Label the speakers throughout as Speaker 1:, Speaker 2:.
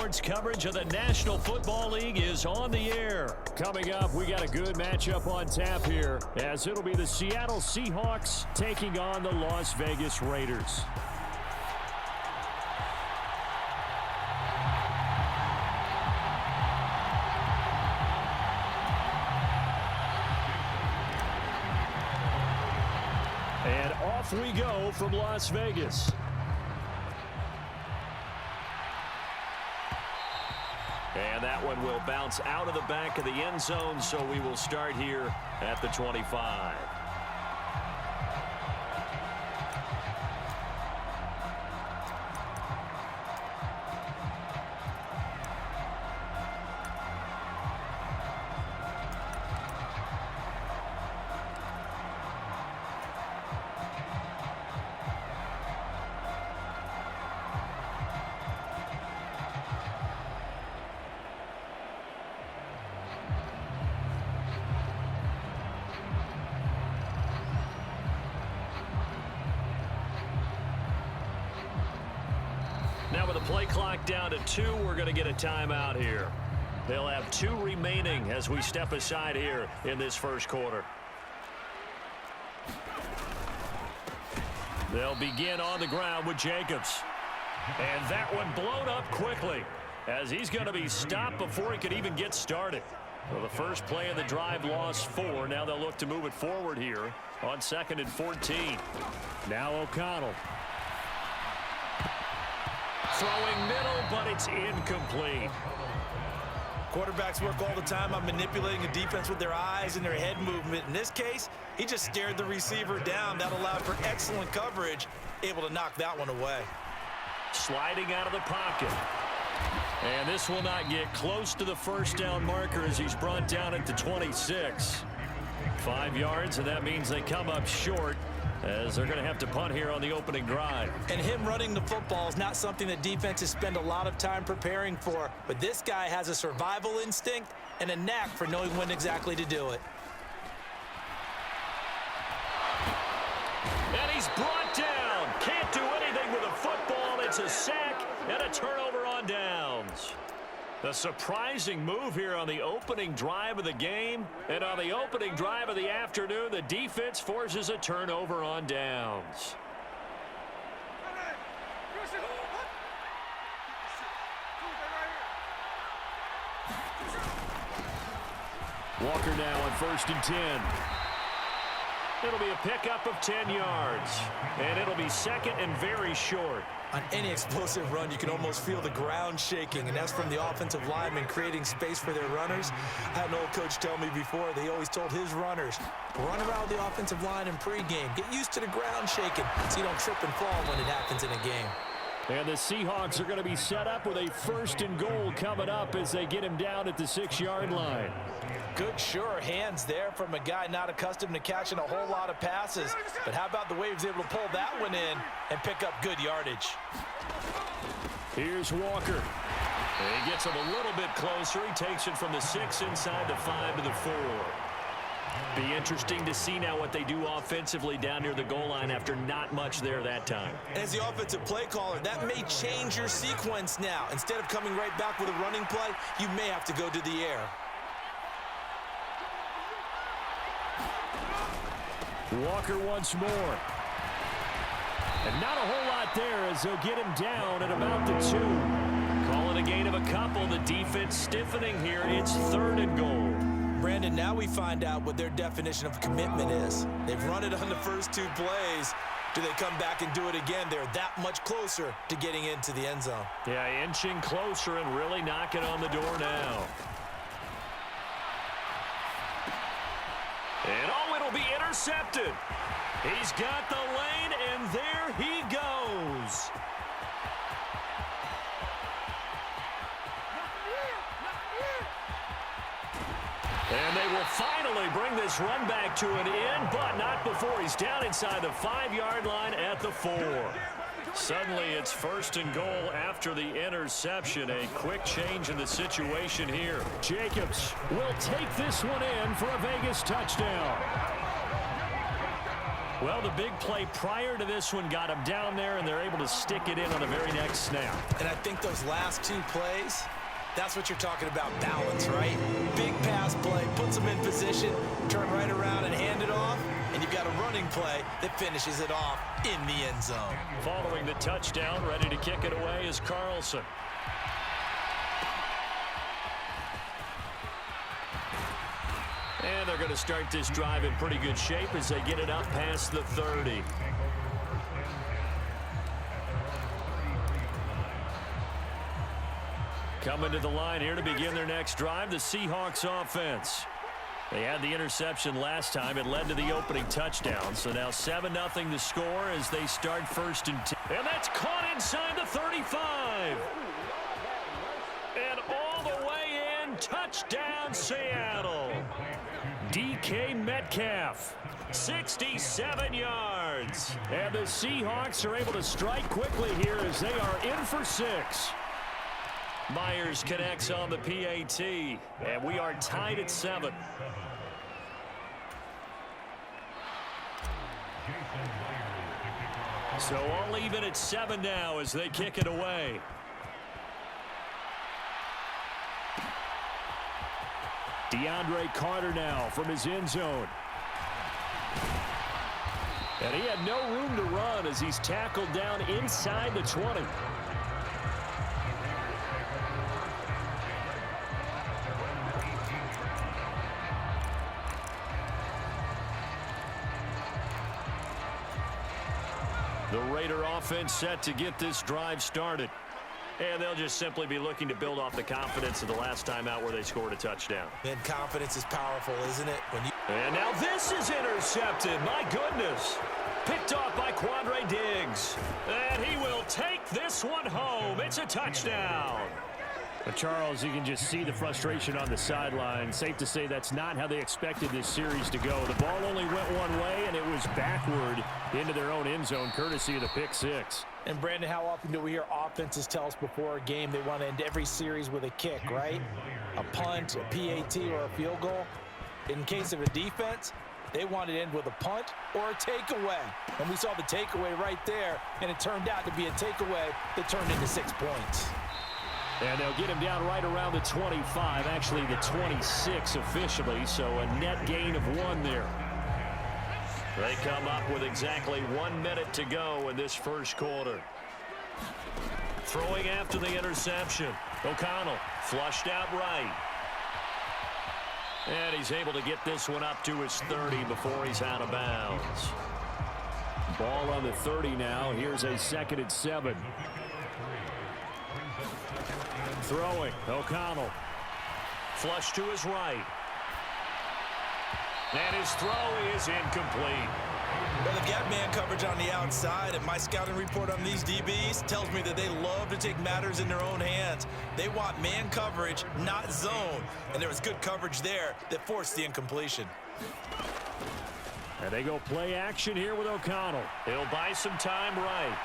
Speaker 1: Sports coverage of the National Football League is on the air. Coming up, we got a good matchup on tap here, as it'll be the Seattle Seahawks taking on the Las Vegas Raiders. And off we go from Las Vegas. And that one will bounce out of the back of the end zone, so we will start here at the 25. Now with the play clock down to 2, we're going to get a timeout here. They'll have 2 remaining as we step aside here in this first quarter. They'll begin on the ground with Jacobs. And that one blown up quickly as he's going to be stopped before he could even get started. Well, the first play of the drive lost 4. Now they'll look to move it forward here on 2nd and 14. Now O'Connell. Throwing middle, but it's incomplete.
Speaker 2: Quarterbacks work all the time on manipulating a defense with their eyes and their head movement. In this case, he just stared the receiver down. That allowed for excellent coverage, able to knock that one away.
Speaker 1: Sliding out of the pocket. And this will not get close to the first down marker as he's brought down at the 26. 5 yards, and that means they come up short, as they're going to have to punt here on the opening drive.
Speaker 2: And him running the football is not something that defenses spend a lot of time preparing for. But this guy has a survival instinct and a knack for knowing when exactly to do it.
Speaker 1: And he's brought down. Can't do anything with a football. It's a sack and a turnover on downs. The surprising move here on the opening drive of the game. And on the opening drive of the afternoon, the defense forces a turnover on downs. Walker now on 1st and 10. It'll be a pickup of 10 yards. And it'll be 2nd and very short.
Speaker 2: On any explosive run, you can almost feel the ground shaking, and that's from the offensive linemen creating space for their runners. I had an old coach tell me before, they always told his runners, run around the offensive line in pregame. Get used to the ground shaking so you don't trip and fall when it happens in a game.
Speaker 1: And the Seahawks are going to be set up with a 1st and goal coming up as they get him down at the 6-yard line.
Speaker 2: Good, sure hands there from a guy not accustomed to catching a whole lot of passes. But how about the way he was able to pull that one in and pick up good yardage?
Speaker 1: Here's Walker. And he gets him a little bit closer. He takes it from the 6 inside the 5 to the 4. Be interesting to see now what they do offensively down near the goal line after not much there that time.
Speaker 2: As the offensive play caller, that may change your sequence now. Instead of coming right back with a running play, you may have to go to the air.
Speaker 1: Walker once more. And not a whole lot there as they'll get him down at about the 2. Call it a gain of a couple. The defense stiffening here. It's 3rd and goal.
Speaker 2: Brandon, now we find out what their definition of commitment is. They've run it on the first 2 plays. Do they come back and do it again? They're that much closer to getting into the end zone.
Speaker 1: Yeah, inching closer and really knocking on the door now. And oh, it'll be intercepted. He's got the lane, and there he goes. And they will finally bring this run back to an end, but not before he's down inside the 5-yard line at the 4. Suddenly it's 1st and goal after the interception. A quick change in the situation here. Jacobs will take this one in for a Vegas touchdown. Well, the big play prior to this one got him down there, and they're able to stick it in on the very next snap.
Speaker 2: And I think those last two plays, that's what you're talking about, balance, right? Big pass play, puts them in position, turn right around and hand it off, and you've got a running play that finishes it off in the end zone.
Speaker 1: Following the touchdown, ready to kick it away is Carlson. And they're going to start this drive in pretty good shape as they get it up past the 30. Coming to the line here to begin their next drive, the Seahawks offense. They had the interception last time. It led to the opening touchdown. So now 7-0 the score as they start 1st and 10. And that's caught inside the 35. And all the way in, touchdown Seattle. DK Metcalf, 67 yards. And the Seahawks are able to strike quickly here as they are in for 6. Myers connects on the PAT, and we are tied at 7. So all even at 7 now as they kick it away. DeAndre Carter now from his end zone. And he had no room to run as he's tackled down inside the 20. The Raider offense set to get this drive started. And they'll just simply be looking to build off the confidence of the last time out where they scored a touchdown.
Speaker 2: And confidence is powerful, isn't it?
Speaker 1: And now this is intercepted. My goodness. Picked off by Quandre Diggs. And he will take this one home. It's a touchdown.
Speaker 3: But Charles, you can just see the frustration on the sideline. Safe to say that's not how they expected this series to go. The ball only went one way, and it was backward into their own end zone, courtesy of the pick 6.
Speaker 4: And, Brandon, how often do we hear offenses tell us before a game they want to end every series with a kick, right? A punt, a PAT, or a field goal. In case of a defense, they want to end with a punt or a takeaway. And we saw the takeaway right there, and it turned out to be a takeaway that turned into 6 points.
Speaker 1: And they'll get him down right around the 25, actually the 26 officially, so a net gain of 1 there. They come up with exactly 1 minute to go in this first quarter. Throwing after the interception. O'Connell flushed out right. And he's able to get this one up to his 30 before he's out of bounds. Ball on the 30 now. Here's a 2nd and 7. Throwing, O'Connell. Flush to his right. And his throw is incomplete.
Speaker 2: Well, they've got man coverage on the outside, and my scouting report on these DBs tells me that they love to take matters in their own hands. They want man coverage, not zone. And there was good coverage there that forced the incompletion.
Speaker 1: And they go play action here with O'Connell. He'll buy some time right.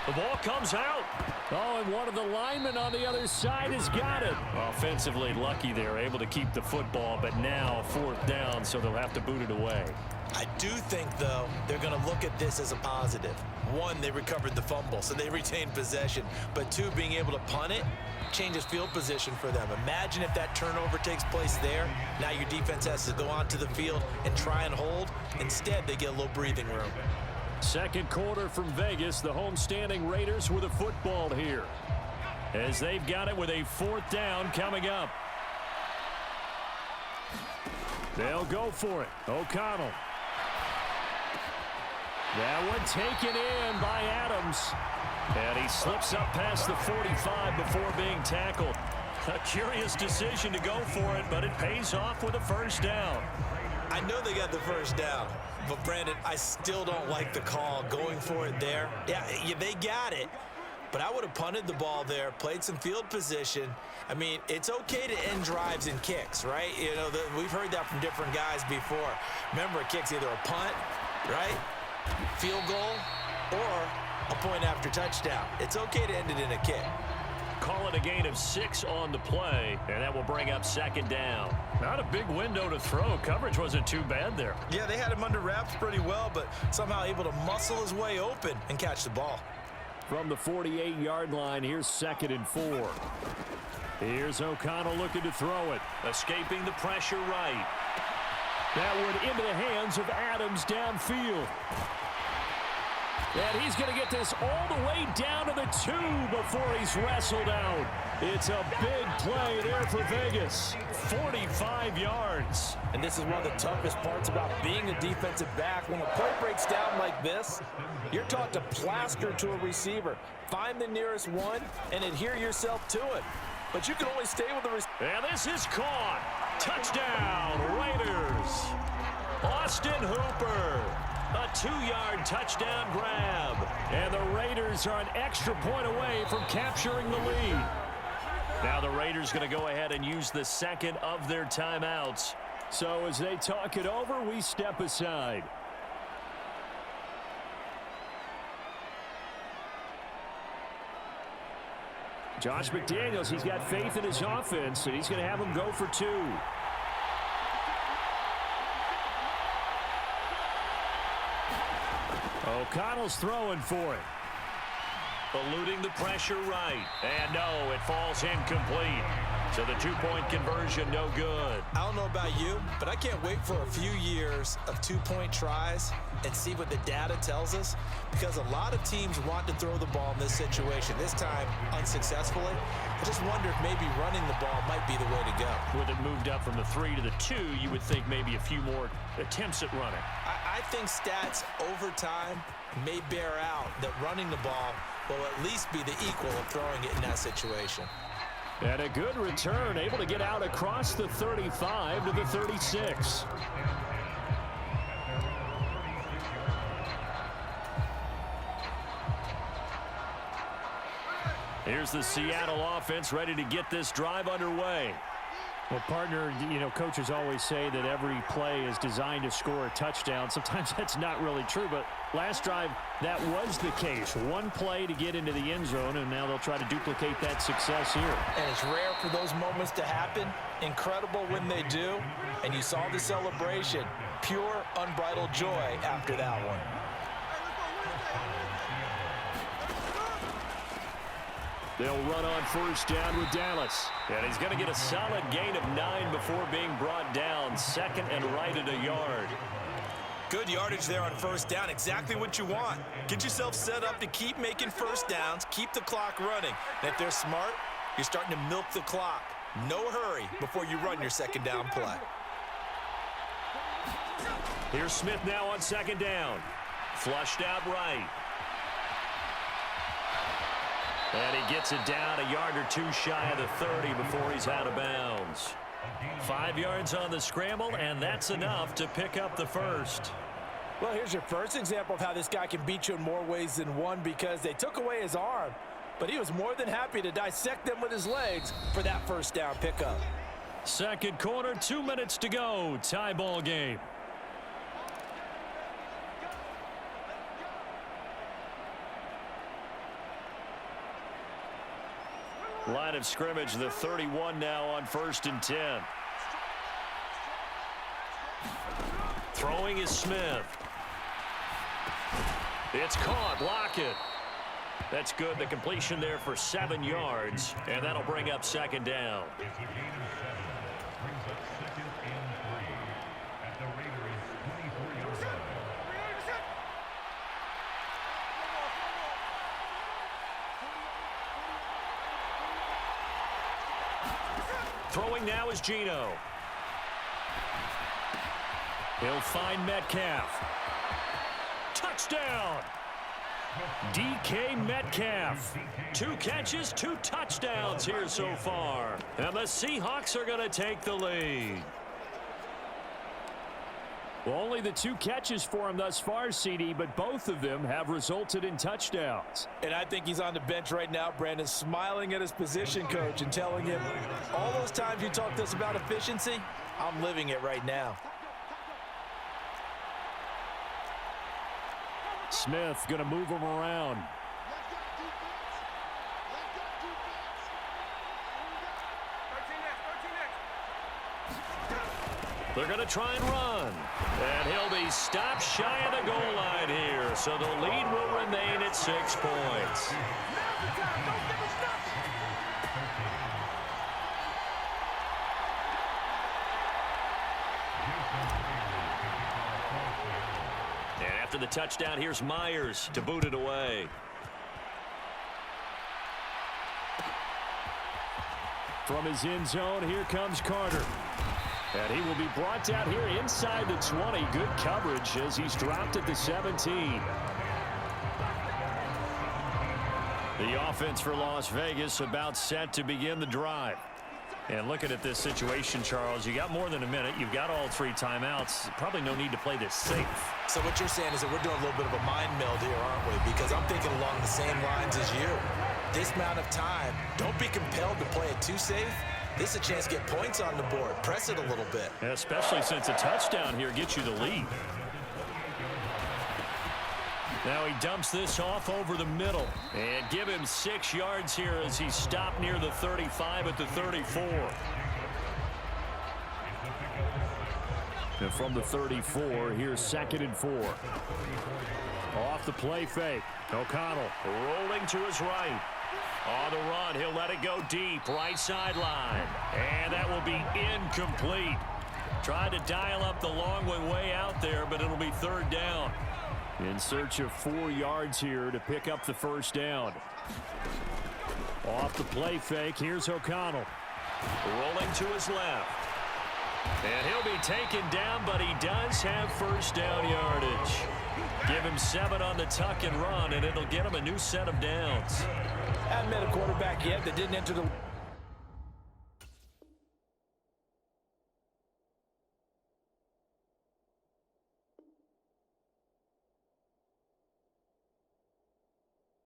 Speaker 1: The ball comes out. Oh, and one of the linemen on the other side has got it. Offensively lucky they're able to keep the football, but now 4th down, so they'll have to boot it away.
Speaker 2: I do think, though, they're going to look at this as a positive. 1, they recovered the fumble, so they retained possession. But 2, being able to punt it changes field position for them. Imagine if that turnover takes place there. Now your defense has to go onto the field and try and hold. Instead, they get a little breathing room.
Speaker 1: Second quarter from Vegas, the homestanding Raiders with a football here, as they've got it with a 4th down coming up. They'll go for it. O'Connell. That one taken in by Adams. And he slips up past the 45 before being tackled. A curious decision to go for it, but it pays off with a 1st down.
Speaker 2: I know they got the 1st down, but Brandon, I still don't like the call going for it there. Yeah, they got it, but I would have punted the ball there, played some field position. I mean, it's okay to end drives and kicks, right? You know, we've heard that from different guys before. Remember, a kick's either a punt, right, field goal, or a point after touchdown. It's okay to end it in a kick.
Speaker 1: call it a gain of 6 on the play, and that will bring up second down.
Speaker 3: Not a big window to throw. Coverage wasn't too bad there.
Speaker 2: Yeah, they had him under wraps pretty well, but somehow able to muscle his way open and catch the ball.
Speaker 3: From the 48-yard line, here's 2nd and 4. Here's O'Connell looking to throw it.
Speaker 1: Escaping the pressure right.
Speaker 3: That one into the hands of Adams downfield. And he's going to get this all the way down to the 2 before he's wrestled out. It's a big play there for Vegas. 45 yards.
Speaker 4: And this is one of the toughest parts about being a defensive back. When a play breaks down like this, you're taught to plaster to a receiver. Find the nearest one and adhere yourself to it. But you can only stay with the receiver.
Speaker 1: And this is caught. Touchdown, Raiders. Austin Hooper. A 2-yard touchdown grab.
Speaker 3: And the Raiders are an extra point away from capturing the lead.
Speaker 1: Now the Raiders going to go ahead and use the second of their timeouts.
Speaker 3: So as they talk it over, we step aside. Josh McDaniels, he's got faith in his offense, and he's going to have them go for 2. O'Connell's throwing for it.
Speaker 1: Eluding the pressure right. And no, it falls incomplete. So the 2-point conversion, no good.
Speaker 2: I don't know about you, but I can't wait for a few years of 2-point tries and see what the data tells us, because a lot of teams want to throw the ball in this situation, this time unsuccessfully. I just wonder if maybe running the ball might be the way to go.
Speaker 1: With it moved up from the 3 to the 2, you would think maybe a few more attempts at running.
Speaker 2: I think stats over time may bear out that running the ball will at least be the equal of throwing it in that situation.
Speaker 3: And a good return, able to get out across the 35 to the 36.
Speaker 1: Here's the Seattle offense ready to get this drive underway.
Speaker 3: Well, partner, you know, coaches always say that every play is designed to score a touchdown. Sometimes that's not really true, but last drive, that was the case. One play to get into the end zone, and now they'll try to duplicate that success here.
Speaker 4: And it's rare for those moments to happen. Incredible when they do. And you saw the celebration. Pure, unbridled joy after that one.
Speaker 3: They'll run on first down with Dallas.
Speaker 1: And he's going to get a solid gain of 9 before being brought down. 2nd and right at a yard.
Speaker 2: Good yardage there on first down. Exactly what you want. Get yourself set up to keep making first downs, keep the clock running. And if they're smart, you're starting to milk the clock. No hurry before you run your second down play.
Speaker 1: Here's Smith now on 2nd down. Flushed out right. And he gets it down a yard or 2 shy of the 30 before he's out of bounds. 5 yards on the scramble, and that's enough to pick up the first.
Speaker 4: Well, here's your first example of how this guy can beat you in more ways than one, because they took away his arm, but he was more than happy to dissect them with his legs for that first down pickup.
Speaker 1: Second quarter, 2 minutes to go. Tie ball game. Line of scrimmage, the 31 now on 1st and 10. Throwing is Smith. It's caught. Lockett. That's good. The completion there for 7 yards, and that'll bring up 2nd down. Throwing now is Geno. He'll find Metcalf. Touchdown! DK Metcalf. 2 catches, 2 touchdowns here so far. And the Seahawks are going to take the lead.
Speaker 3: Well, only the 2 catches for him thus far, CD, but both of them have resulted in touchdowns.
Speaker 4: And I think he's on the bench right now, Brandon, smiling at his position coach and telling him, all those times you talked to us about efficiency, I'm living it right now.
Speaker 3: Smith going to move him around.
Speaker 1: They're going to try and run. And he'll be stopped shy of the goal line here. So the lead will remain at 6 points. And after the touchdown, here's Myers to boot it away.
Speaker 3: From his end zone, here comes Carter. And he will be brought down here inside the 20. Good coverage as he's dropped at the 17. The offense for Las Vegas about set to begin the drive. And looking at this situation, Charles, you got more than a minute. You've got all 3 timeouts. Probably no need to play this safe.
Speaker 2: So what you're saying is that we're doing a little bit of a mind meld here, aren't we? Because I'm thinking along the same lines as you. This amount of time, don't be compelled to play it too safe. This is a chance to get points on the board. Press it a little bit.
Speaker 1: Especially since a touchdown here gets you the lead. Now he dumps this off over the middle. And give him 6 yards here as he's stopped near the 35 at the 34.
Speaker 3: And from the 34, here's 2nd and 4. Off the play fake. O'Connell
Speaker 1: rolling to his right. On the run, he'll let it go deep, right sideline. And that will be incomplete. Tried to dial up the long one way out there, but it'll be 3rd down.
Speaker 3: In search of 4 yards here to pick up the 1st down. Off the play fake, here's O'Connell.
Speaker 1: Rolling to his left. And he'll be taken down, but he does have 1st down yardage. Give him 7 on the tuck and run, and it'll get him a new set of downs.
Speaker 4: Haven't met a quarterback yet that didn't enter the